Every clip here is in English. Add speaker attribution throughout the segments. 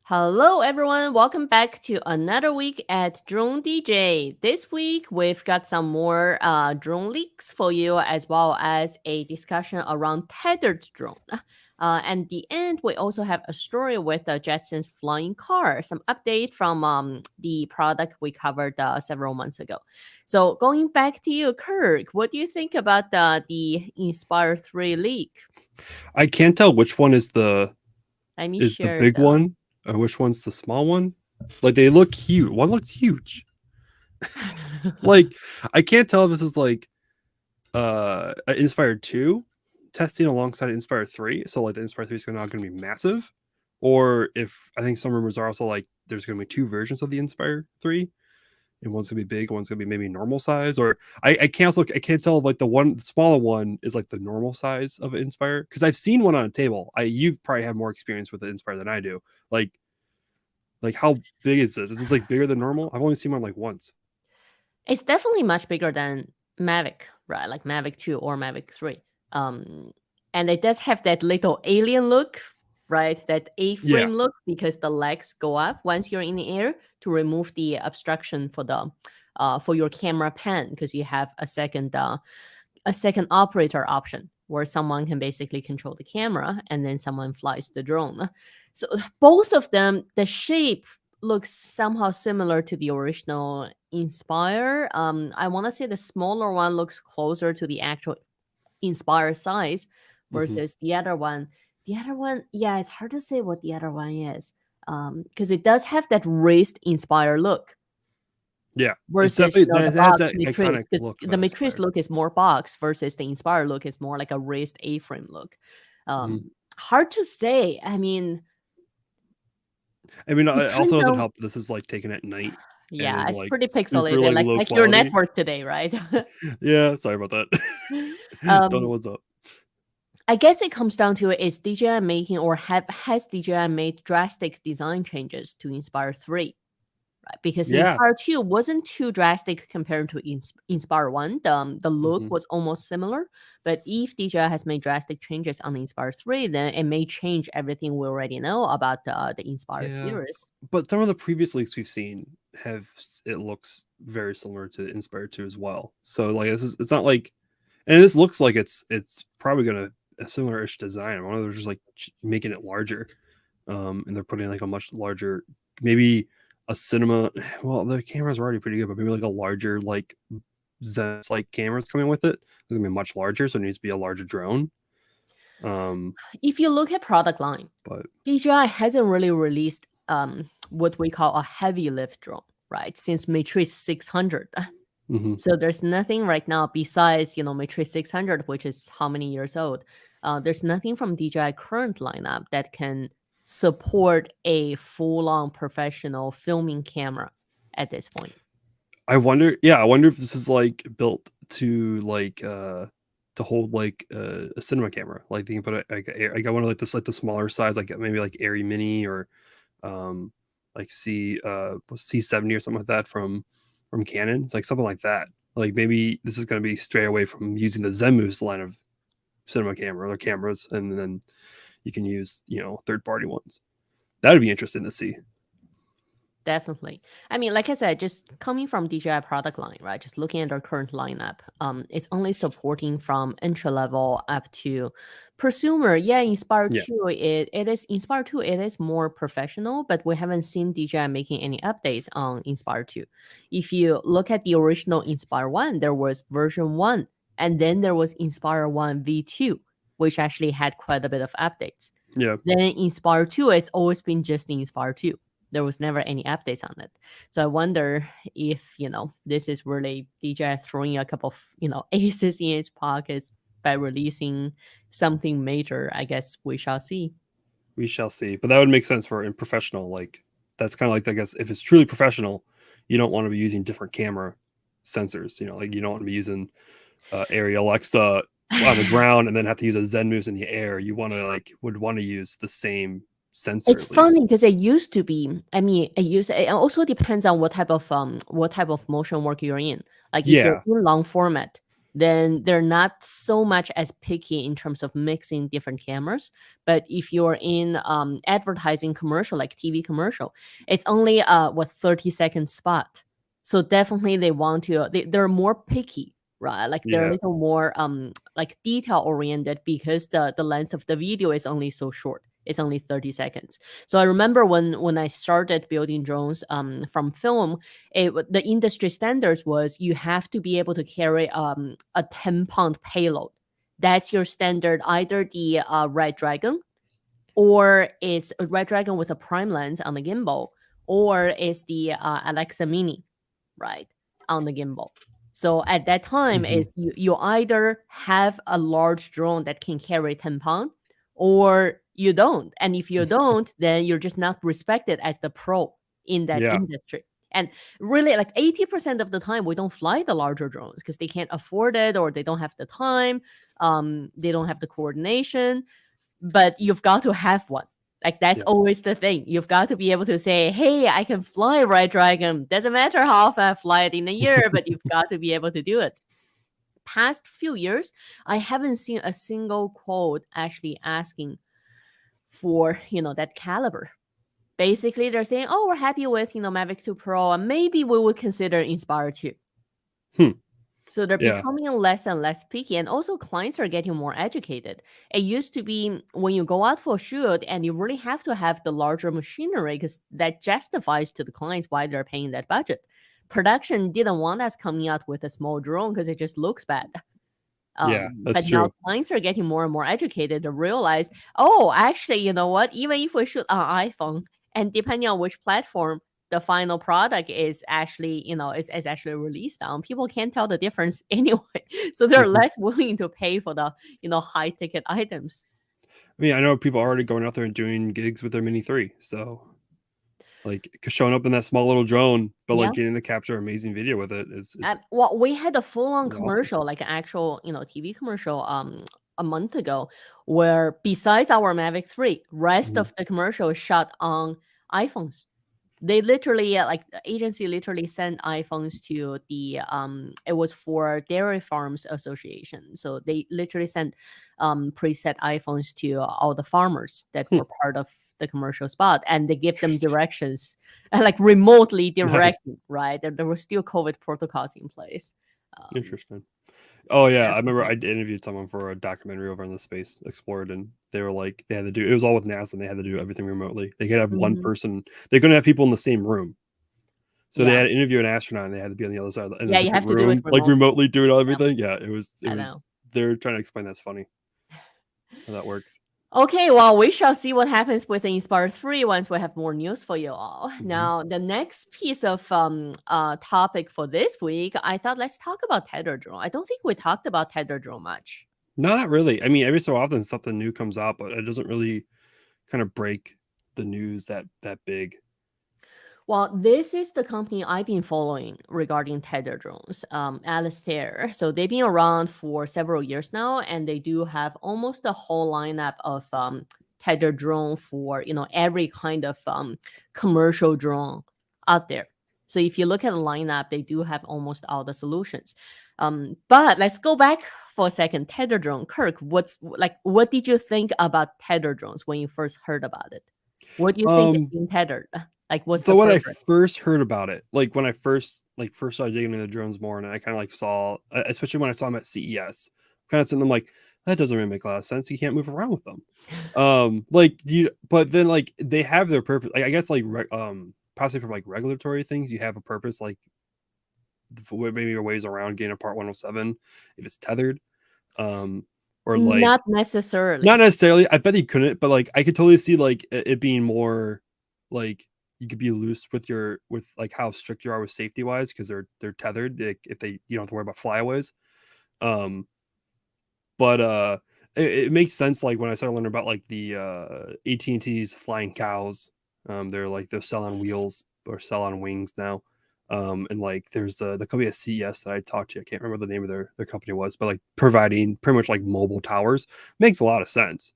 Speaker 1: Hello, everyone. Welcome back to another week at DroneDJ. This week, we've got some more drone leaks for you, as well as a discussion around Tethered Drone. And the end, we also have a story with the Jetsons flying car, some update from the product we covered several months ago. So, going back to you, Kirk, what do you think about the Inspire 3 leak?
Speaker 2: I can't tell which one
Speaker 1: Let me
Speaker 2: is the
Speaker 1: share
Speaker 2: big one or which one's the small one. Like they look huge. One looks huge. Like I can't tell if this is like Inspire 2 testing alongside Inspire 3. So like the Inspire 3 is not going to be massive. Or if I think some rumors are also like there's going to be two versions of the Inspire 3. And one's gonna be big, one's gonna be maybe normal size, or I can't tell like the smaller one is like the normal size of an Inspire because I've seen one on a table. You've probably had more experience with the Inspire than I do. Like how big is this? Is this like bigger than normal? I've only seen one like once.
Speaker 1: It's definitely much bigger than Mavic, right? Like Mavic 2 or Mavic 3. And it does have that little alien look, right? That
Speaker 2: Yeah.
Speaker 1: A-frame look because the legs go up once you're in the air to remove the obstruction for your camera pan because you have a second operator option where someone can basically control the camera and then someone flies the drone. So both of them, the shape looks somehow similar to the original Inspire. I want to say the smaller one looks closer to the actual Inspire size
Speaker 2: Mm-hmm.
Speaker 1: versus the other one. The other one, yeah, it's hard to say what the other one is because it does have that raised Inspire look
Speaker 2: Yeah. It's
Speaker 1: versus
Speaker 2: definitely
Speaker 1: the
Speaker 2: that has
Speaker 1: box
Speaker 2: that
Speaker 1: matrice
Speaker 2: iconic
Speaker 1: because
Speaker 2: look of
Speaker 1: the
Speaker 2: an
Speaker 1: matrice
Speaker 2: Inspire.
Speaker 1: look is more box versus the Inspire look is more like a raised A-frame look.
Speaker 2: Mm-hmm.
Speaker 1: Hard to say. I mean,
Speaker 2: I mean, it also
Speaker 1: depends
Speaker 2: doesn't
Speaker 1: on.
Speaker 2: help. This is like taken at night and
Speaker 1: Yeah,
Speaker 2: is
Speaker 1: it's
Speaker 2: like
Speaker 1: pretty
Speaker 2: super
Speaker 1: pixelated,
Speaker 2: like
Speaker 1: like
Speaker 2: low
Speaker 1: your
Speaker 2: quality.
Speaker 1: network today, right?
Speaker 2: Yeah, sorry about that. Don't know
Speaker 1: um,
Speaker 2: what's up.
Speaker 1: I guess it comes down to is DJI making or has DJI made drastic design changes to Inspire 3? Right? Because the
Speaker 2: Yeah.
Speaker 1: Inspire 2 wasn't too drastic compared to Inspire 1. The look
Speaker 2: Mm-hmm.
Speaker 1: was almost similar. But if DJI has made drastic changes on the Inspire 3, then it may change everything we already know about the Inspire
Speaker 2: Yeah,
Speaker 1: series.
Speaker 2: but some of the previous leaks we've seen it looks very similar to Inspire 2 as well. So like it's not like, and this looks like it's probably gonna a similar-ish design. One of they're just like making it larger, and they're putting like a much larger, maybe a cinema. Well, the cameras are already pretty good, but maybe like a larger like Zen's like cameras coming with it. It's gonna be much larger, so it needs to be a larger drone. Um,
Speaker 1: If you look at product line,
Speaker 2: but
Speaker 1: DJI hasn't really released what we call a heavy lift drone, right? Since Matrix 600.
Speaker 2: mhm.
Speaker 1: So there's nothing right now besides, Matrix 600, which is how many years old. There's nothing from DJI current lineup that can support a full-on professional filming camera at this point.
Speaker 2: I wonder if this is like built to hold like a cinema camera. Like you can put it like I want to like this like the smaller size, like maybe like Airy Mini or um like C70 or something like that from Canon. It's like something like that. Like maybe this is gonna be stray away from using the Zenmuse line of cinema camera or cameras, and then you can use, third party ones. That would be interesting to see.
Speaker 1: Definitely. I mean, like I said, just coming from DJI product line, right? Just looking at our current lineup, it's only supporting from entry level up to prosumer. Yeah, Inspire
Speaker 2: Yeah.
Speaker 1: 2, it is Inspire 2, it is more professional, but we haven't seen DJI making any updates on Inspire 2. If you look at the original Inspire 1, there was version 1, and then there was Inspire 1 V2, which actually had quite a bit of updates.
Speaker 2: Yeah.
Speaker 1: Then Inspire 2 has always been just the Inspire 2. There was never any updates on it. So I wonder if, this is really DJI throwing a couple of, aces in its pockets by releasing something major. I guess we shall see.
Speaker 2: We shall see. But that would make sense for in professional. Like that's kind of like I guess if it's truly professional, you don't want to be using different camera sensors. Like you don't want to be using Arri Alexa on the ground and then have to use a Zenmuse in the air. You want to would want to use the same sensor
Speaker 1: It's
Speaker 2: at least.
Speaker 1: funny because it used to be. I mean, it also depends on what type of motion work you're in. Like if you're
Speaker 2: Yeah.
Speaker 1: in long format, then they're not so much as picky in terms of mixing different cameras. But if you're in advertising commercial, like TV commercial, it's only 30-second spot. So definitely they want to, they're more picky, right? Like they're a
Speaker 2: Yeah.
Speaker 1: little more like detail oriented, because the length of the video is only so short. It's only 30 seconds. So I remember when I started building drones from film, the industry standards was you have to be able to carry a 10-pound payload. That's your standard, either the Red Dragon, or it's a Red Dragon with a prime lens on the gimbal, or it's the Alexa Mini, right, on the gimbal. So at that time, is you either have a large drone that can carry 10 pounds, or you don't. And if you don't, then you're just not respected as the pro in that industry. And really, like 80% of the time, we don't fly the larger drones because they can't afford it, or they don't have the time. They don't have the coordination. But you've got to have one. Like that's always the thing. You've got to be able to say, "Hey, I can fly Red Dragon." Doesn't matter how often I fly it in a year, but you've got to be able to do it. Past few years, I haven't seen a single quote actually asking for that caliber. Basically, they're saying, "Oh, we're happy with Mavic 2 Pro, and maybe we would consider Inspire 2." So they're becoming less and less picky, and also clients are getting more educated. It used to be when you go out for a shoot and you really have to have the larger machinery because that justifies to the clients why they're paying that budget. Production didn't want us coming out with a small drone because it just looks bad.
Speaker 2: That's
Speaker 1: but
Speaker 2: true.
Speaker 1: now clients are getting more and more educated to realize, oh, actually, you know what? Even if we shoot on iPhone, and depending on which platform the final product is actually, is actually released on, people can't tell the difference anyway. So they're less willing to pay for the, high ticket items.
Speaker 2: I mean, I know people are already going out there and doing gigs with their Mini 3. So like showing up in that small little drone, but like getting to capture amazing video with it is
Speaker 1: well, we had a full-on
Speaker 2: awesome.
Speaker 1: commercial, like an actual, TV commercial a month ago, where besides our Mavic 3, rest of the commercial is shot on iPhones. They literally, like the agency literally sent iPhones to the it was for Dairy Farms Association. So they literally sent preset iPhones to all the farmers that were part of the commercial spot, and they give them directions, like remotely directing, right? There were still COVID protocols in place.
Speaker 2: Interesting. Oh yeah, I remember I interviewed someone for a documentary over on the Space Explored, and they were like, they had to do, it was all with NASA, and they had to do everything remotely. They could have one person, they couldn't have people in the same room. So they had to interview an astronaut, and they had to be on the other side in a different room, like remotely doing everything. It was they're trying to explain that's funny how that works.
Speaker 1: Okay, well, we shall see what happens with the Inspire 3 once we have more news for you all. Now, the next piece of topic for this week, I thought let's talk about Tethered Drone. I don't think we talked about Tethered Drone much.
Speaker 2: No, not really. I mean, every so often something new comes out, but it doesn't really kind of break the news that big.
Speaker 1: Well, this is the company I've been following regarding Tethered Drones, Alistair. So they've been around for several years now, and they do have almost a whole lineup of Tethered Drone for every kind of commercial drone out there. So if you look at the lineup, they do have almost all the solutions. But let's go back for a second. Tethered Drone, Kirk, what did you think about Tethered Drones when you first heard about it? What do you think is being tethered? Like, what's
Speaker 2: so
Speaker 1: the
Speaker 2: when
Speaker 1: purpose?
Speaker 2: I first heard about it, like when I first started digging into the drones more, and I kind of like saw, especially when I saw them at CES, kind of sitting them like, that doesn't really make a lot of sense. You can't move around with them. But then like they have their purpose. Like I guess like possibly for like regulatory things, you have a purpose, like maybe your ways around getting a Part 107 if it's tethered. Or like
Speaker 1: not necessarily.
Speaker 2: I bet he couldn't, but like I could totally see like it being more like you could be loose with like how strict you are with safety wise, because they're tethered. Like if you don't have to worry about flyaways. But it makes sense. Like when I started learning about like the AT&T's flying cows, they're sell on wheels or sell on wings now. And like there's the company at CES that I talked to, I can't remember the name of their company was, but like providing pretty much like mobile towers makes a lot of sense.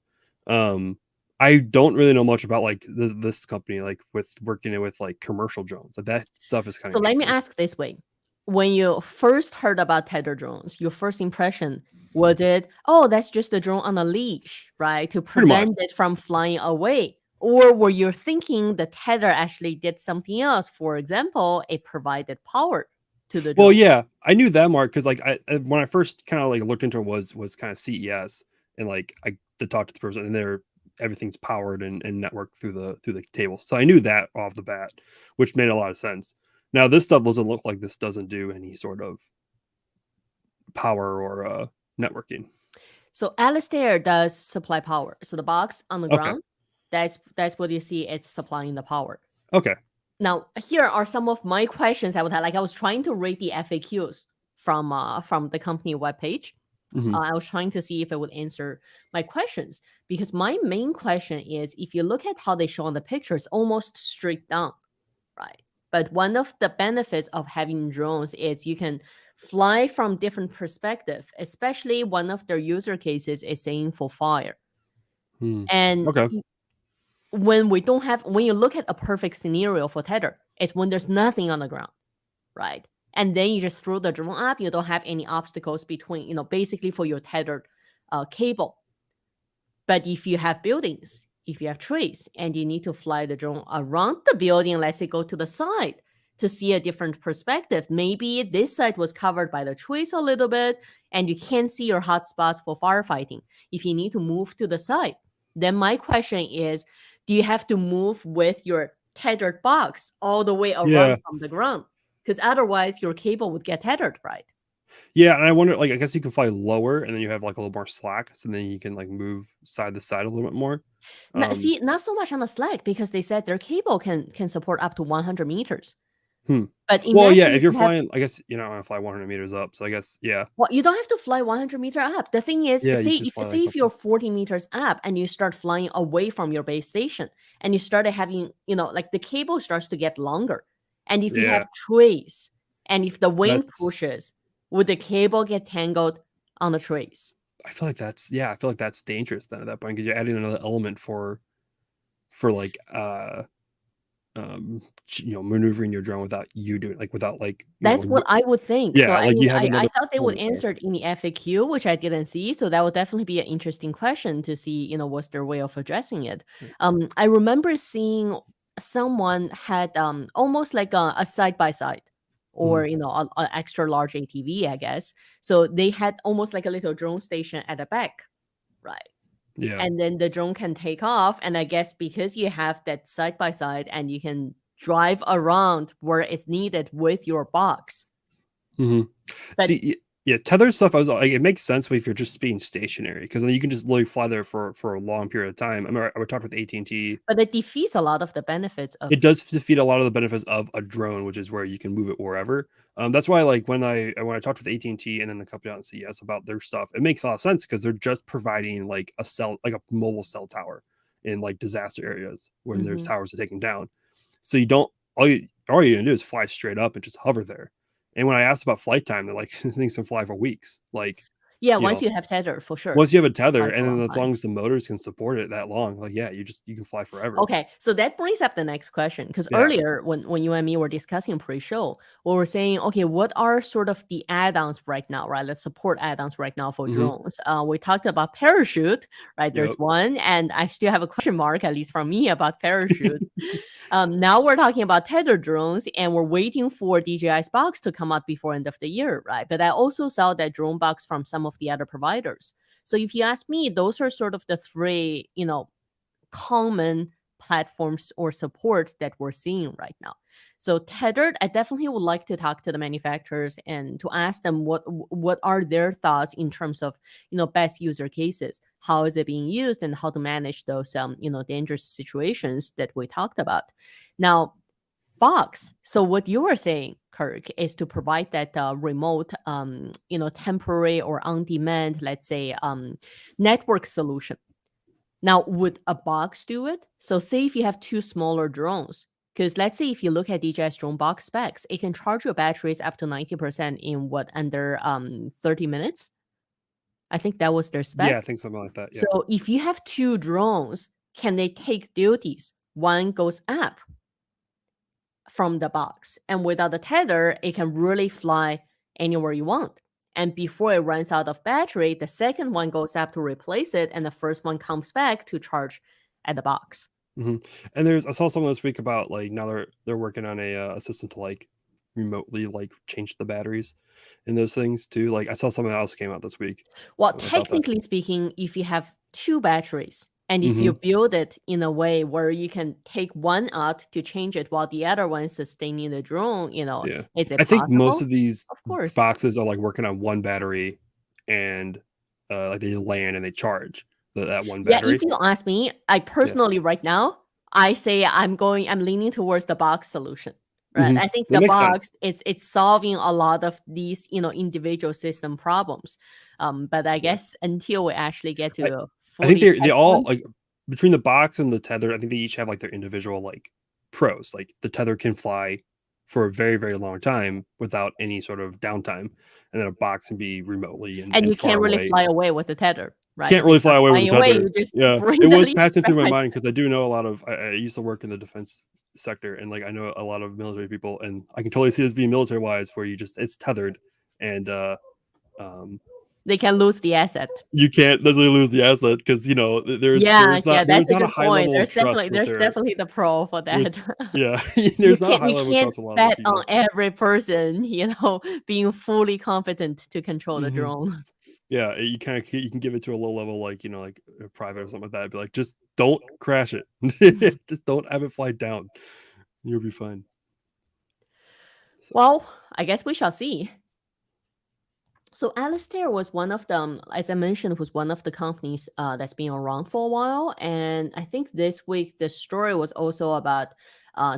Speaker 2: I don't really know much about like this company, like with working with like commercial drones. Like that stuff is kind of.
Speaker 1: So let me ask this way: when you first heard about tethered drones, your first impression was it, oh, that's just a drone on a leash, right? To
Speaker 2: Pretty much.
Speaker 1: prevent it from flying away. Or were you thinking the tether actually did something else? For example, it provided power to the drone.
Speaker 2: Well, yeah, I knew that, Mark, because like when I first kind of like looked into it was kind of CES, and like I did talk to the person, and everything's powered and networked through the table. So I knew that off the bat, which made a lot of sense. Now this stuff doesn't look like this doesn't do any sort of power or networking.
Speaker 1: So Alistair does supply power. So the box on the
Speaker 2: Okay.
Speaker 1: ground, that's what you see. It's supplying the power.
Speaker 2: Okay.
Speaker 1: Now here are some of my questions I would have. Like I was trying to read the FAQs from the company webpage.
Speaker 2: Mhm.
Speaker 1: I was trying to see if it would answer my questions, because my main question is, if you look at how they show on the pictures, almost straight down, right? But one of the benefits of having drones is you can fly from different perspective, especially one of their user cases is saying for fire. And
Speaker 2: Okay.
Speaker 1: when you look at a perfect scenario for tether, it's when there's nothing on the ground, right? And then you just throw the drone up. You don't have any obstacles between, basically for your tethered cable. But if you have buildings, if you have trees, and you need to fly the drone around the building, let's say go to the side to see a different perspective. Maybe this side was covered by the trees a little bit, and you can't see your hotspots for firefighting. If you need to move to the side, then my question is, do you have to move with your tethered box all the way around from the ground? Because otherwise your cable would get tethered, right?
Speaker 2: Yeah, and I wonder, like, I guess you can fly lower, and then you have like a little more slack, so then you can like move side to side a little bit more.
Speaker 1: See, not so much on the slack, because they said their cable can support up to 100 meters. But
Speaker 2: Well, yeah,
Speaker 1: imagine
Speaker 2: if you're
Speaker 1: you have,
Speaker 2: flying, I guess I want to fly 100 meters up, so I guess
Speaker 1: well, you don't have to fly 100 meter up. The thing is,
Speaker 2: yeah, you
Speaker 1: say
Speaker 2: just
Speaker 1: if
Speaker 2: fly
Speaker 1: say
Speaker 2: like
Speaker 1: if you're 40 meters up and you start flying away from your base station, and you started having, like the cable starts to get longer, and if you have
Speaker 2: yeah,
Speaker 1: trees, and if the wind
Speaker 2: that's
Speaker 1: pushes, would the cable get tangled on the trees?
Speaker 2: I feel like that's dangerous then at that point, because you're adding another element for like maneuvering your drone without you doing, like, without like
Speaker 1: That's what I would think. So
Speaker 2: yeah,
Speaker 1: I
Speaker 2: like
Speaker 1: mean,
Speaker 2: you have
Speaker 1: I
Speaker 2: another
Speaker 1: thought they would
Speaker 2: element there.
Speaker 1: answer it in the FAQ, which I didn't see. So that would definitely be an interesting question to see, what's their way of addressing it. I remember seeing someone had almost like a side by side, or a extra large ATV, I guess. So they had almost like a little drone station at the back, right?
Speaker 2: Yeah.
Speaker 1: And then the drone can take off. And I guess because you have that side by side, and you can drive around where it's needed with your box. But
Speaker 2: See, yeah, tether stuff, I was like, it makes sense if you're just being stationary, because then you can just literally fly there for a long period of time. I mean, I would talk with AT&T.
Speaker 1: but it defeats a lot of the benefits of.
Speaker 2: It does defeat a lot of the benefits of a drone, which is where you can move it wherever. That's why, like, when I talked with AT&T and then the company out in CES about their stuff, it makes a lot of sense, because they're just providing like a cell, like a mobile cell tower in like disaster areas when there's towers are taken down. So you don't all you're gonna do is fly straight up and just hover there. And when I asked about flight time, they're like, things can fly for weeks. Like,
Speaker 1: Yeah, once you have tether, for sure.
Speaker 2: once you have a tether,
Speaker 1: Fly for
Speaker 2: and
Speaker 1: a
Speaker 2: then
Speaker 1: long
Speaker 2: as
Speaker 1: time.
Speaker 2: long as the motors can support it that long, like, yeah, you can fly forever.
Speaker 1: Okay, so that brings up the next question, because
Speaker 2: Yeah.
Speaker 1: earlier when you and me were discussing pre-show, we were saying, okay, what are sort of the add-ons right now, right? Let's support add-ons right now for drones. We talked about parachute, right? There's
Speaker 2: Yep.
Speaker 1: one, and I still have a question mark, at least from me, about parachutes. Now we're talking about tethered drones, and we're waiting for DJI's box to come out before end of the year, right? But I also saw that drone box from some of the other providers. So if you ask me, those are sort of the three, common platforms or support that we're seeing right now. So tethered, I definitely would like to talk to the manufacturers and to ask them what are their thoughts in terms of best user cases, how is it being used, and how to manage those dangerous situations that we talked about. Now, box. So what you were saying, Kirk, is to provide that remote, temporary or on-demand, let's say, network solution. Now, would a box do it? So say if you have two smaller drones, because let's say if you look at DJI's drone box specs, it can charge your batteries up to 90% in under 30 minutes. I think that was their spec.
Speaker 2: Yeah, I think something like that. Yeah.
Speaker 1: So if you have two drones, can they take duties? One goes up from the box. And without the tether, it can really fly anywhere you want. And before it runs out of battery, the second one goes up to replace it, and the first one comes back to charge at the box.
Speaker 2: And I saw someone this week about like now they're working on a system to like remotely like change the batteries in those things too. Like I saw something else came out this week.
Speaker 1: Well, technically speaking, if you have two batteries and if you build it in a way where you can take one out to change it while the other one is sustaining the drone, is it
Speaker 2: I think most
Speaker 1: possible?
Speaker 2: of these
Speaker 1: Of course.
Speaker 2: boxes are like working on one battery and like they land and they charge that one battery.
Speaker 1: Yeah, if you ask me, I personally right now, I say I'm leaning towards the box solution. Right. I think the box it's solving a lot of these, individual system problems. But I guess until we actually get to
Speaker 2: I think they all like between the box and the tether, I think they each have like their individual like pros. Like the tether can fly for a very, very long time without any sort of downtime. And then a box can be remotely and
Speaker 1: you can't really fly away with the tether. Right.
Speaker 2: Can't really fly away with the tether. It was passing through my mind because I do know a lot of I used to work in the defense sector and like I know a lot of military people and I can totally see this being military wise where it's tethered and
Speaker 1: they can lose the asset.
Speaker 2: You can't necessarily lose the asset because there's not a high level of trust.
Speaker 1: There's definitely the pro for that.
Speaker 2: There's not a high level of trust with a lot of people.
Speaker 1: On every person, being fully competent to control the drone.
Speaker 2: Yeah, you can give it to a low level like a private or something like that. Be like, just don't crash it. Just don't have it fly down. You'll be fine.
Speaker 1: So. Well, I guess we shall see. So Alistair was one of them, as I mentioned, was one of the companies that's been around for a while. And I think this week the story was also about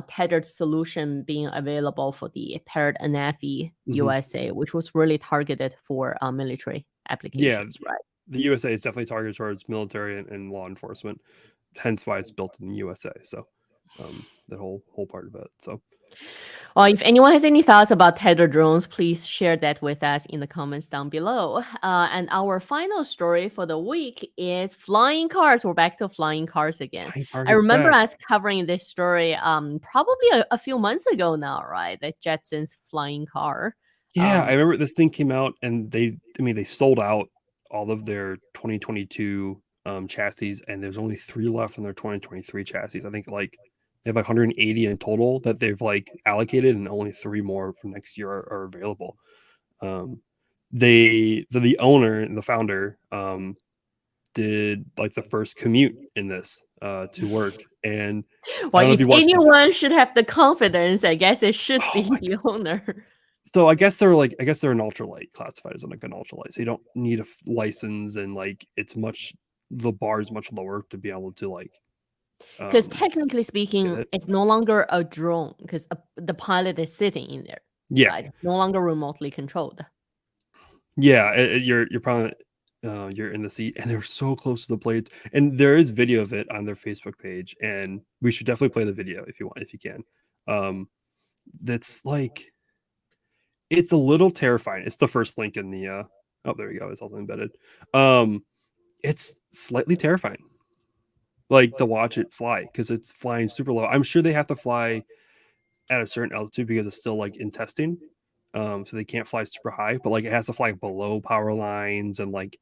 Speaker 1: tethered solution being available for the paired ANAFI USA, which was really targeted for military applications, right?
Speaker 2: The USA is definitely targeted towards military and law enforcement, hence why it's built in the USA. So that whole part of it. So.
Speaker 1: Well, if anyone has any thoughts about tethered drones, please share that with us in the comments down below. And our final story for the week is flying cars. We're back to flying cars again. I remember us covering this story probably a few months ago now, right? The Jetsons flying car.
Speaker 2: Yeah, I remember this thing came out and they sold out all of their 2022 chassis and there's only 3 left in their 2023 chassis. I think like they have like 180 in total that they've like allocated, and only 3 more for next year are available. The owner and the founder did like the first commute in this to work. And
Speaker 1: well, if anyone should have the confidence, I guess it should be the owner.
Speaker 2: So I guess they're an ultralight, classified as like an ultralight. So you don't need a license, and like the bar is much lower to be able to like.
Speaker 1: Because technically speaking, it's no longer a drone because the pilot is sitting in there.
Speaker 2: Yeah,
Speaker 1: right? It's no longer remotely controlled.
Speaker 2: Yeah, you're probably you're in the seat, and they're so close to the blades. And there is video of it on their Facebook page, and we should definitely play the video if you can. That's like, it's a little terrifying. It's the first link in the. Oh, there we go. It's also embedded. It's slightly terrifying. Like to watch it fly because it's flying super low. I'm sure they have to fly at a certain altitude because it's still like in testing. So they can't fly super high, but like it has to fly below power lines and like.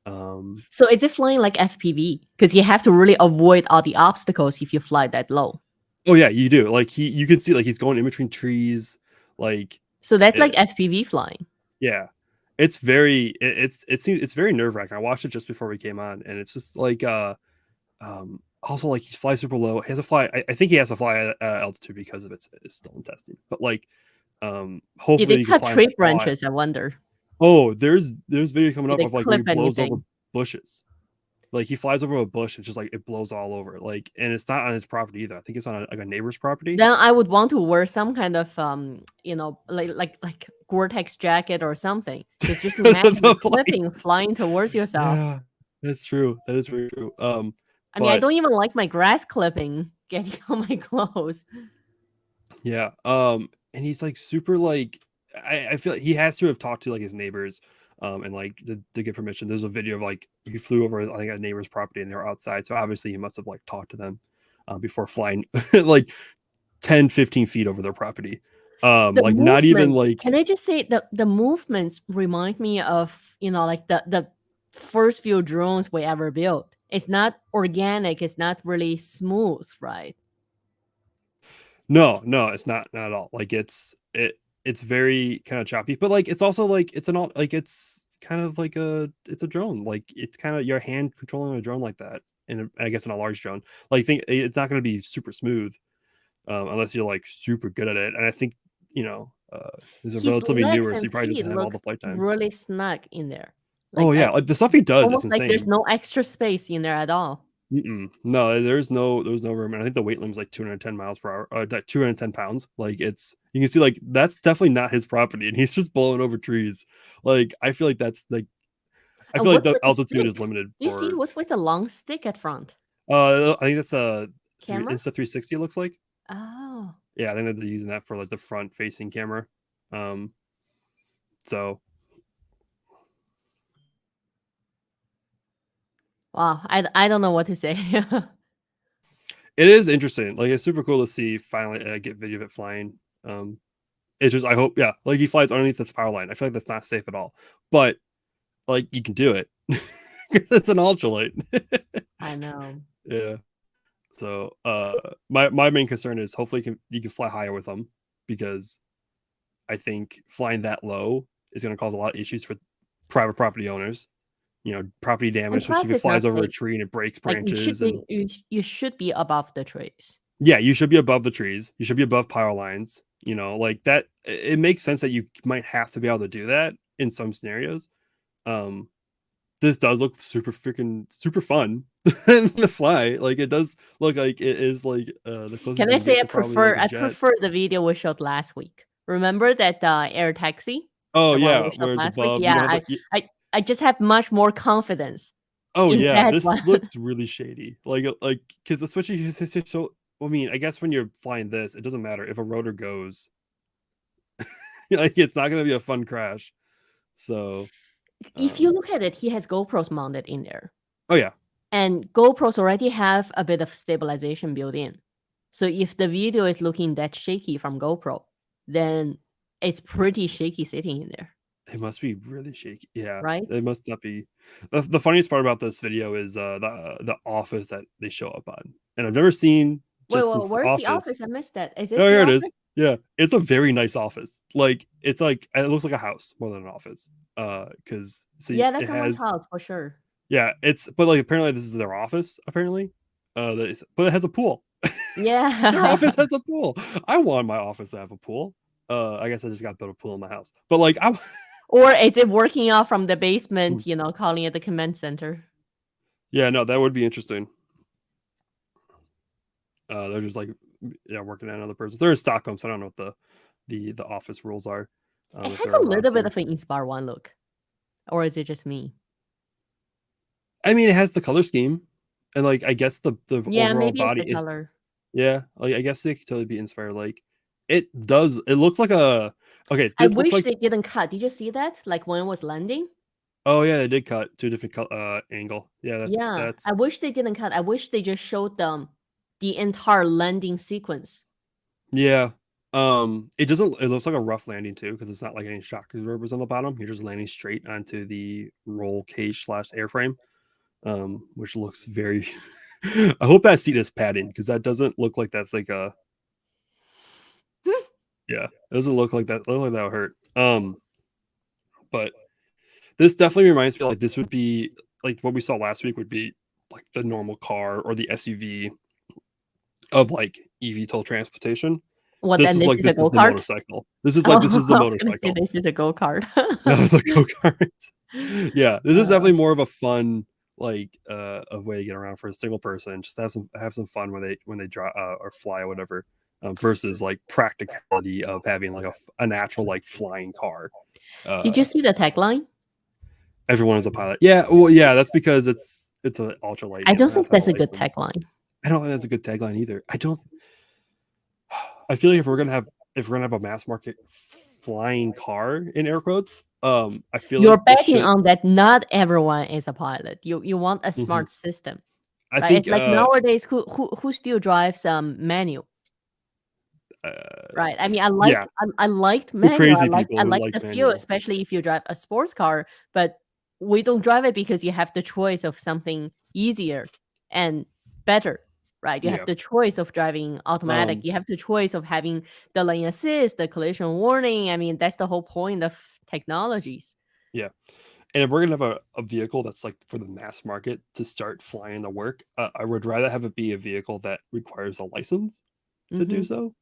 Speaker 1: So is it flying like FPV? Because you have to really avoid all the obstacles if you fly that low.
Speaker 2: Oh yeah, you do. Like you can see like he's going in between trees, like.
Speaker 1: So that's like FPV flying.
Speaker 2: Yeah, it's very it's very nerve-wracking. I watched it just before we came on, and it's just like also like he flies super low. He has to fly. I think he has to fly at altitude because of it's still in testing. But like, hopefully
Speaker 1: they cut tree branches. I wonder.
Speaker 2: Oh, there's video coming up of like when he blows over bushes. Like he flies over a bush and just like it blows all over. Like, and it's not on his property either. I think it's on like a neighbor's property.
Speaker 1: Then I would want to wear some kind of like Gore-Tex jacket or something. Just imagine flipping, flying towards yourself.
Speaker 2: Yeah, that's true. That is very true.
Speaker 1: I mean, I don't even like my grass clipping getting on my clothes.
Speaker 2: Yeah. And he's like super like I feel like he has to have talked to like his neighbors and like to get permission. There's a video of like he flew over I think a neighbor's property and they were outside. So obviously he must have like talked to them before flying like 10, 15 feet over their property.
Speaker 1: The
Speaker 2: Like not even
Speaker 1: movement,
Speaker 2: like
Speaker 1: can I just say the movements remind me of, like the first few drones we ever built. It's not organic, it's not really smooth, right?
Speaker 2: no, it's not at all. Like it's very kind of choppy, but like it's also like it's an all like it's kind of like it's a drone. Like it's kind of your hand controlling a drone like that. And I guess in a large drone, like think it's not going to be super smooth unless you're like super good at it. And I think he's a
Speaker 1: His
Speaker 2: relatively
Speaker 1: legs
Speaker 2: newer, so he
Speaker 1: and
Speaker 2: probably
Speaker 1: feet
Speaker 2: doesn't have all
Speaker 1: look
Speaker 2: the flight time.
Speaker 1: really snug in there.
Speaker 2: Oh
Speaker 1: Like
Speaker 2: yeah, like the stuff he does is
Speaker 1: almost like there's
Speaker 2: insane.
Speaker 1: no extra space in there at all.
Speaker 2: No, there's no room, and I think the weight limit's like 210 miles per hour, 210 pounds. Like you can see, like that's definitely not his property, and he's just blowing over trees. Like I feel like that's like I feel like
Speaker 1: What's
Speaker 2: the
Speaker 1: with the
Speaker 2: altitude is
Speaker 1: stick?
Speaker 2: limited
Speaker 1: Do you see
Speaker 2: for.
Speaker 1: what's with the long stick at front?
Speaker 2: I think that's a
Speaker 1: Camera?
Speaker 2: Insta 360. It looks like.
Speaker 1: Oh.
Speaker 2: Yeah, I think that they're using that for like the front facing camera. So
Speaker 1: Wow, I don't know what to say.
Speaker 2: it is interesting. Like it's super cool to see finally get video of it flying. It's just I hope like he flies underneath this power line. I feel like that's not safe at all, but like you can do it. It's an ultralight.
Speaker 1: I know.
Speaker 2: Yeah. So my main concern is hopefully you can fly higher with them, because I think flying that low is going to cause a lot of issues for private property owners. Property
Speaker 1: And
Speaker 2: damage, especially
Speaker 1: private
Speaker 2: if it
Speaker 1: is not
Speaker 2: flies over a
Speaker 1: safe.
Speaker 2: tree and it breaks
Speaker 1: Like
Speaker 2: branches. And
Speaker 1: you should be above the trees.
Speaker 2: yeah, you should be above the trees. You should be above power lines. Like that. It makes sense that you might have to be able to do that in some scenarios. This does look super fun to fly. Like it does look like it is like the closest
Speaker 1: Can
Speaker 2: you
Speaker 1: I
Speaker 2: can
Speaker 1: say
Speaker 2: get to probably like a
Speaker 1: I
Speaker 2: jet.
Speaker 1: prefer the video we showed last week. Remember that air taxi?
Speaker 2: Oh
Speaker 1: The one
Speaker 2: yeah,
Speaker 1: we showed
Speaker 2: where it's
Speaker 1: last week?
Speaker 2: above. You
Speaker 1: Yeah,
Speaker 2: don't have the.
Speaker 1: I just have much more confidence
Speaker 2: Oh
Speaker 1: in
Speaker 2: yeah,
Speaker 1: that
Speaker 2: this
Speaker 1: one.
Speaker 2: looks really shady. Like because especially it's so. I mean, I guess when you're flying this, it doesn't matter if a rotor goes. Like it's not going to be a fun crash. So.
Speaker 1: If you look at it, he has GoPros mounted in there.
Speaker 2: Oh yeah.
Speaker 1: And GoPros already have a bit of stabilization built in. So if the video is looking that shaky from GoPro, then it's pretty shaky sitting in there.
Speaker 2: It must be really shaky. Yeah,
Speaker 1: right?
Speaker 2: it must not be. The funniest part about this video is the office that they show up on, and I've never seen
Speaker 1: Wait,
Speaker 2: Jetson's
Speaker 1: where's the
Speaker 2: office.
Speaker 1: office? I missed that. Is this
Speaker 2: Oh,
Speaker 1: the
Speaker 2: here it
Speaker 1: office?
Speaker 2: is. Yeah, it's a very nice office. Like it looks like a house more than an office. Because
Speaker 1: Yeah, that's
Speaker 2: it
Speaker 1: someone's
Speaker 2: has.
Speaker 1: house for sure.
Speaker 2: Yeah, but like apparently this is their office. Apparently, but it has a pool.
Speaker 1: Yeah.
Speaker 2: Their office has a pool. I want my office to have a pool. I guess I just got to build a pool in my house. But like I.
Speaker 1: Or is it working out from the basement, calling it the command center?
Speaker 2: Yeah, no, that would be interesting. They're just like working at another person. They're in Stockholm, so I don't know what the office rules are.
Speaker 1: It has a little bit of an Inspire One look. Or is it just me?
Speaker 2: I mean, it has the color scheme. And like I guess the overall
Speaker 1: maybe
Speaker 2: body
Speaker 1: it's the color.
Speaker 2: Yeah, like I guess they could totally be inspired. Like it looks like a
Speaker 1: I wish they didn't cut. Did you see that? Like when it was landing?
Speaker 2: Oh yeah, they did cut to a different angle. Yeah, that's
Speaker 1: I wish they didn't cut. I wish they just showed them the entire landing sequence.
Speaker 2: Yeah. It looks like a rough landing too, because it's not like any shock absorbers on the bottom. You're just landing straight onto the roll cage / airframe. Which looks very I hope that seat is padding, because that doesn't look like that's like a yeah, it doesn't look like that. Look like that would hurt. But this definitely reminds me, like this would be like what we saw last week would be like the normal car or the SUV of like eVTOL transportation.
Speaker 1: What,
Speaker 2: this
Speaker 1: then
Speaker 2: is
Speaker 1: this is
Speaker 2: the motorcycle. This is the motorcycle.
Speaker 1: This is a go-kart.
Speaker 2: No, the go-kart. Yeah, this is definitely more of a fun like a way to get around for a single person. Just have some fun when they draw or fly or whatever. Versus like practicality of having like a natural like flying car.
Speaker 1: Did you see the tagline?
Speaker 2: Everyone is a pilot. Yeah, well, yeah, that's because it's an ultralight.
Speaker 1: I don't think that's a good tagline.
Speaker 2: I don't think that's a good tagline either. I feel like if we're gonna have a mass market flying car in air quotes, I feel
Speaker 1: you're
Speaker 2: like
Speaker 1: betting on that not everyone is a pilot. You want a smart system.
Speaker 2: I think
Speaker 1: it's like nowadays who still drives manual? Right. I mean,
Speaker 2: Yeah,
Speaker 1: I liked
Speaker 2: the
Speaker 1: manual.
Speaker 2: crazy people
Speaker 1: I
Speaker 2: who
Speaker 1: like
Speaker 2: like
Speaker 1: the feel,
Speaker 2: manual.
Speaker 1: especially if you drive a sports car. But we don't drive it because you have the choice of something easier and better. Right. You have
Speaker 2: Yeah.
Speaker 1: the choice of driving automatic.
Speaker 2: Um,
Speaker 1: You have the choice of having the lane assist, the collision warning. I mean, that's the whole point of technologies.
Speaker 2: yeah. And if we're gonna have a vehicle that's like for the mass market to start flying to work, I would rather have it be a vehicle that requires a license to do
Speaker 1: Mm-hmm.
Speaker 2: so,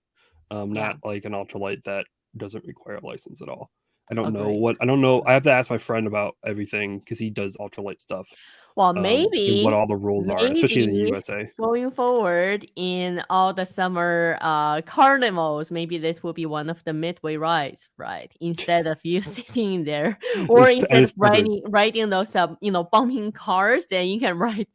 Speaker 1: Yeah.
Speaker 2: not like an ultralight that doesn't require a license at all. I don't know
Speaker 1: Agree.
Speaker 2: what I don't know. I have to ask my friend about everything because he does ultralight stuff,
Speaker 1: Well,
Speaker 2: and what
Speaker 1: maybe,
Speaker 2: all the rules are, especially in the
Speaker 1: maybe
Speaker 2: USA.
Speaker 1: going forward in all the summer carnivals, maybe this will be one of the midway rides, right? Instead of you sitting there, or
Speaker 2: And
Speaker 1: instead of
Speaker 2: it's tethered.
Speaker 1: riding those bumping cars, then you can ride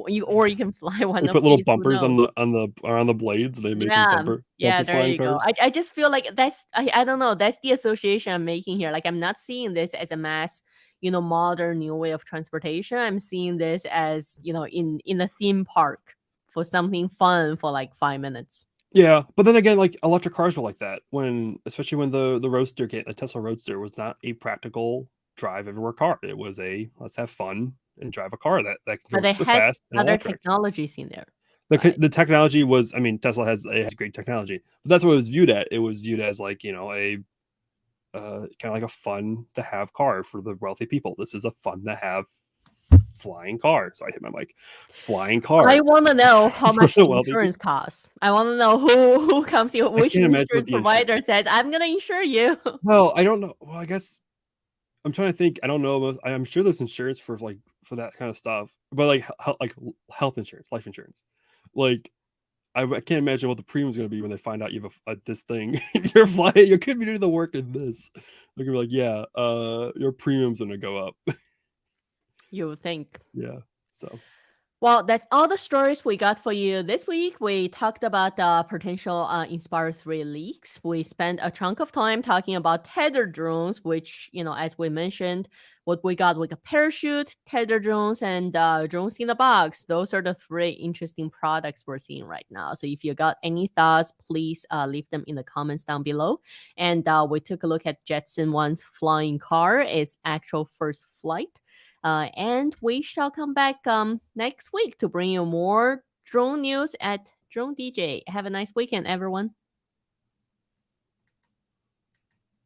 Speaker 1: you can fly one
Speaker 2: They
Speaker 1: of
Speaker 2: put little
Speaker 1: these. Who
Speaker 2: bumpers
Speaker 1: knows?
Speaker 2: on the around the blades, and they make these
Speaker 1: Yeah,
Speaker 2: bumper
Speaker 1: yeah, there
Speaker 2: flying
Speaker 1: you go.
Speaker 2: cars.
Speaker 1: I just feel like I don't know, that's the association I'm making here. Like I'm not seeing this as a mass, modern new way of transportation. I'm seeing this as, in a theme park for something fun for like 5 minutes.
Speaker 2: Yeah, but then again, like electric cars were like that especially when the the Tesla Roadster was not a practical drive everywhere car. It was a let's have fun and drive a car that can
Speaker 1: But
Speaker 2: go
Speaker 1: they
Speaker 2: super
Speaker 1: had
Speaker 2: fast and
Speaker 1: other
Speaker 2: electric.
Speaker 1: technologies in there, right?
Speaker 2: The technology was, I mean, Tesla has great technology, but that's what it was viewed at. It was viewed as like a kind of like a fun to have car for the wealthy people. This is a fun to have flying car. So I hit my mic, flying
Speaker 1: I
Speaker 2: car
Speaker 1: want to know how
Speaker 2: for
Speaker 1: much
Speaker 2: the
Speaker 1: the
Speaker 2: wealthy
Speaker 1: insurance
Speaker 2: people.
Speaker 1: costs. I want to know who comes in,
Speaker 2: I
Speaker 1: which
Speaker 2: can't imagine what
Speaker 1: insurance provider says, I'm going to insure you.
Speaker 2: well, I don't know. Well, I guess I'm trying to think. I don't know. I'm sure there's insurance for for that kind of stuff, but like health insurance, life insurance. Like I can't imagine what the premium's going to be when they find out you have this thing. You're flying. You're going to be doing the work in this. They're going to be like, yeah, your premium's going to go up.
Speaker 1: You would think.
Speaker 2: Yeah. So
Speaker 1: Well, that's all the stories we got for you this week. We talked about the potential Inspire 3 leaks. We spent a chunk of time talking about tethered drones, which, as we mentioned, what we got parachute, tethered drones, and drones in the box. Those are the three interesting products we're seeing right now. So if you got any thoughts, please leave them in the comments down below. And we took a look at Jetson One's flying car, its actual first flight. And we shall come back next week to bring you more drone news at DroneDJ. Have a nice weekend, everyone.